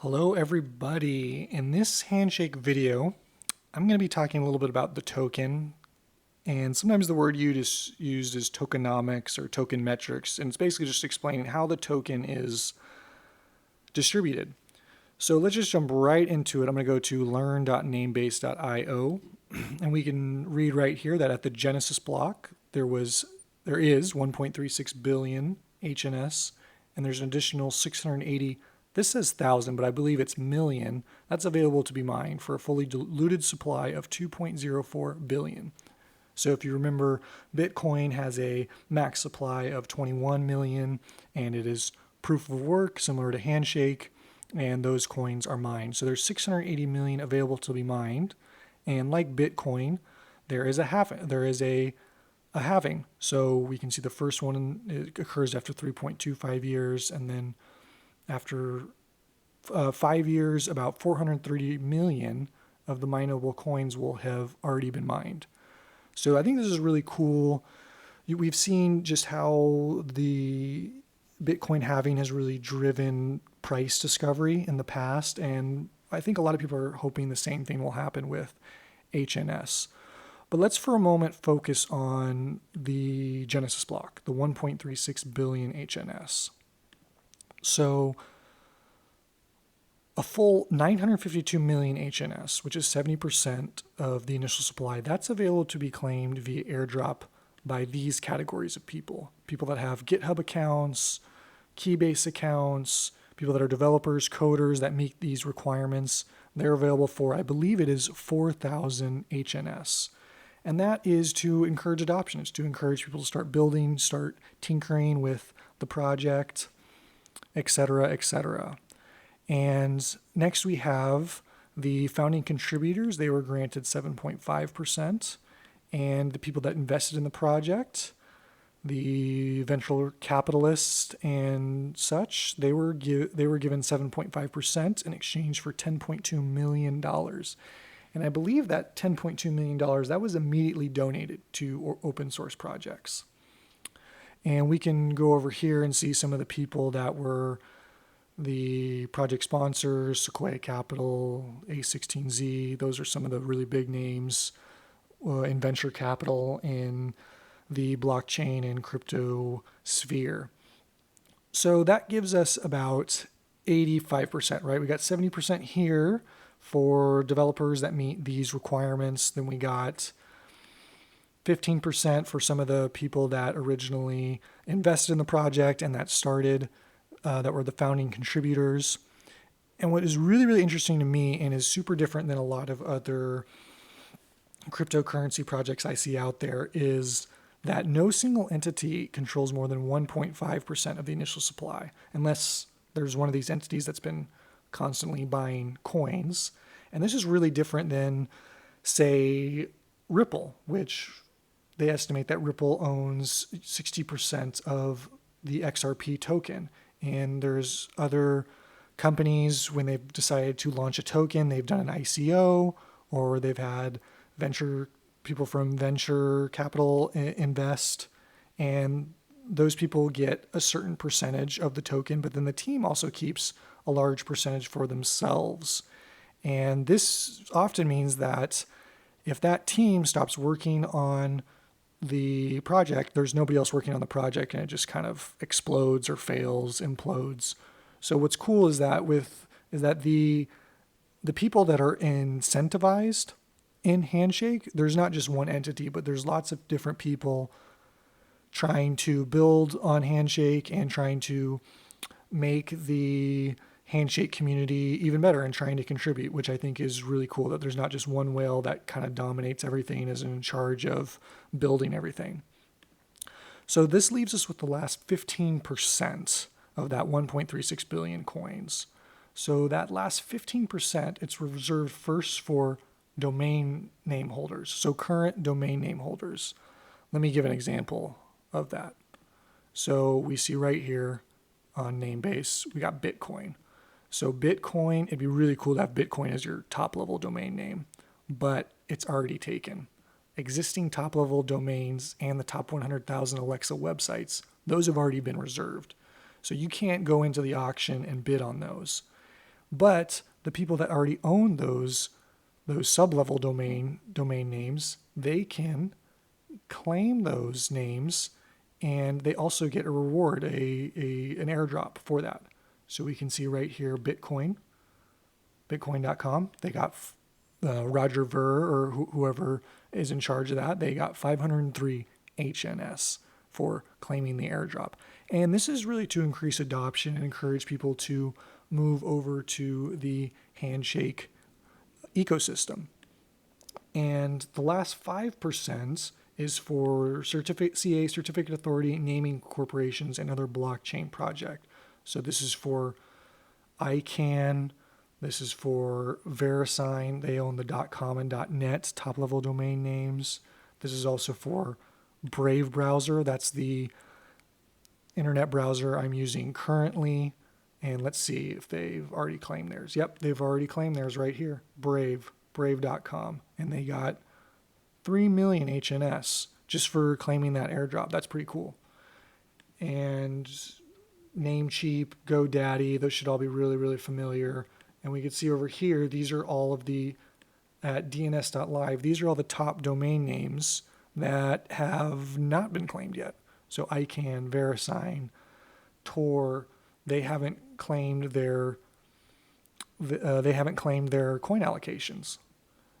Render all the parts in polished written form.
Hello everybody. In this handshake video, I'm going to be talking a little bit about the token, and sometimes the word used is tokenomics or token metrics, and it's basically just explaining how the token is distributed. So let's just jump right into it. I'm going to go to learn.namebase.io, and we can read right here that at the Genesis block there is 1.36 billion HNS, and there's an additional 680. This says 1,000, but I believe it's million. That's available to be mined for a fully diluted supply of 2.04 billion. So if you remember, Bitcoin has a max supply of 21 million, and it is proof of work, similar to Handshake, and those coins are mined. So there's 680 million available to be mined, and like Bitcoin, there is a halving. So we can see the first one it occurs after 3.25 years, and then after 5 years, about 430 million of the mineable coins will have already been mined. So I think this is really cool. We've seen just how the Bitcoin halving has really driven price discovery in the past, and I think a lot of people are hoping the same thing will happen with HNS. But let's for a moment focus on the Genesis block, the 1.36 billion HNS. So a full 952 million HNS, which is 70% of the initial supply, that's available to be claimed via airdrop by these categories of people. People that have GitHub accounts, Keybase accounts, people that are developers, coders that meet these requirements. They're available for, I believe it is 4,000 HNS. And that is to encourage adoption. It's to encourage people to start building, start tinkering with the project, etc., etc. And next we have the founding contributors. They were granted 7.5%. And the people that invested in the project, the venture capitalists and such, they were given 7.5% in exchange for $10.2 million. And I believe that $10.2 million, that was immediately donated to open source projects. And we can go over here and see some of the people that were the project sponsors: Sequoia Capital, A16Z. Those are some of the really big names in venture capital in the blockchain and crypto sphere. So that gives us about 85%, right? We got 70% here for developers that meet these requirements. Then we got 15% for some of the people that originally invested in the project and that started, that were the founding contributors. And what is really, really interesting to me and is super different than a lot of other cryptocurrency projects I see out there is that no single entity controls more than 1.5% of the initial supply, unless there's one of these entities that's been constantly buying coins. And this is really different than, say, Ripple, which they estimate that Ripple owns 60% of the XRP token. And there's other companies, when they've decided to launch a token, they've done an ICO, or they've had people from venture capital invest, and those people get a certain percentage of the token, but then the team also keeps a large percentage for themselves. And this often means that if that team stops working on the project, there's nobody else working on the project, and it just kind of explodes or fails, implodes. So what's cool is that the people that are incentivized in Handshake, there's not just one entity, but there's lots of different people trying to build on Handshake and trying to make the Handshake community even better and trying to contribute, which I think is really cool, that there's not just one whale that kind of dominates everything and is in charge of building everything. So this leaves us with the last 15% of that 1.36 billion coins. So that last 15%, it's reserved first for domain name holders, so current domain name holders. Let me give an example of that. So we see right here on Namebase, we got Bitcoin. So Bitcoin, it'd be really cool to have Bitcoin as your top level domain name, but it's already taken. Existing top level domains and the top 100,000 Alexa websites, those have already been reserved. So you can't go into the auction and bid on those. But the people that already own those sub-level domain names, they can claim those names, and they also get a reward, an airdrop for that. So we can see right here, Bitcoin.com. They got Roger Ver, or whoever is in charge of that. They got 503 HNS for claiming the airdrop. And this is really to increase adoption and encourage people to move over to the Handshake ecosystem. And the last 5% is for CA, Certificate Authority, naming corporations, and other blockchain project. So this is for ICANN, this is for VeriSign. They own the .com and .net top-level domain names. This is also for Brave browser. That's the internet browser I'm using currently. And let's see if they've already claimed theirs. Yep, they've already claimed theirs right here. Brave.com. And they got 3 million HNS just for claiming that airdrop. That's pretty cool. And Namecheap, GoDaddy, those should all be really, really familiar. And we can see over here, these are all of the, at dns.live, these are all the top domain names that have not been claimed yet. So ICANN, VeriSign, Tor, they haven't claimed their coin allocations.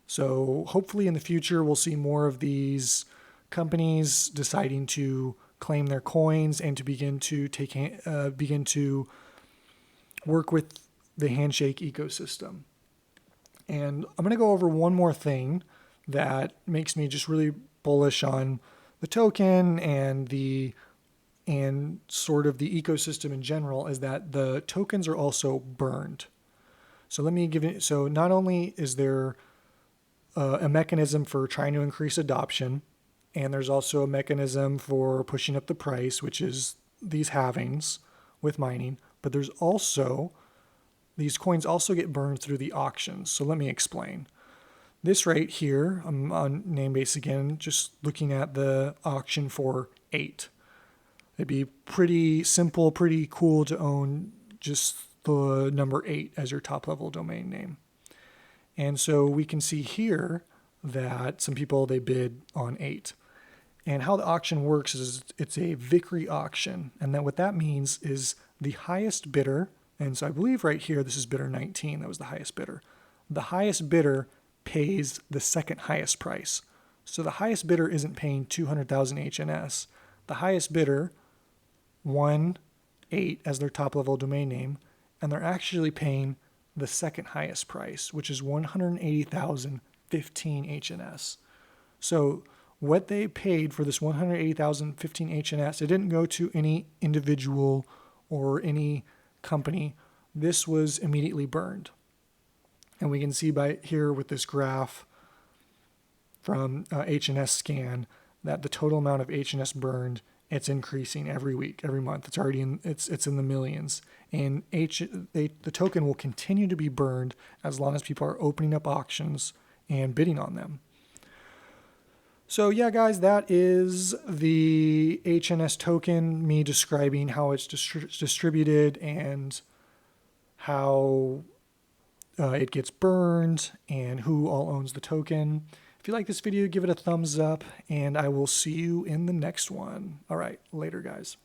So hopefully in the future we'll see more of these companies deciding to claim their coins and to begin to work with the Handshake ecosystem. And I'm going to go over one more thing that makes me just really bullish on the token and sort of the ecosystem in general, is that the tokens are also burned. So let me give it. So not only is there a mechanism for trying to increase adoption, and there's also a mechanism for pushing up the price, which is these halvings with mining, but there's also, these coins also get burned through the auctions. So let me explain. This right here, I'm on Namebase again, just looking at the auction for 8. It'd be pretty simple, pretty cool to own just the number 8 as your top level domain name. And so we can see here that some people, they bid on 8. And how the auction works is it's a Victory auction. And then what that means is the highest bidder, and so I believe right here, this is bidder 19, that was the highest bidder. The highest bidder pays the second highest price. So the highest bidder isn't paying 200,000 HNS. The highest bidder won 8 as their top level domain name, and they're actually paying the second highest price, which is 180,015 HNS. So what they paid for this 180,015 HNS, it didn't go to any individual or any company. This was immediately burned. And we can see by here with this graph from HNS Scan that the total amount of HNS burned, it's increasing every week, every month. It's already in, it's in the millions. And the token will continue to be burned as long as people are opening up auctions and bidding on them. So yeah, guys, that is the HNS token, me describing how it's distributed and how it gets burned and who all owns the token. If you like this video, give it a thumbs up, and I will see you in the next one. All right, later, guys.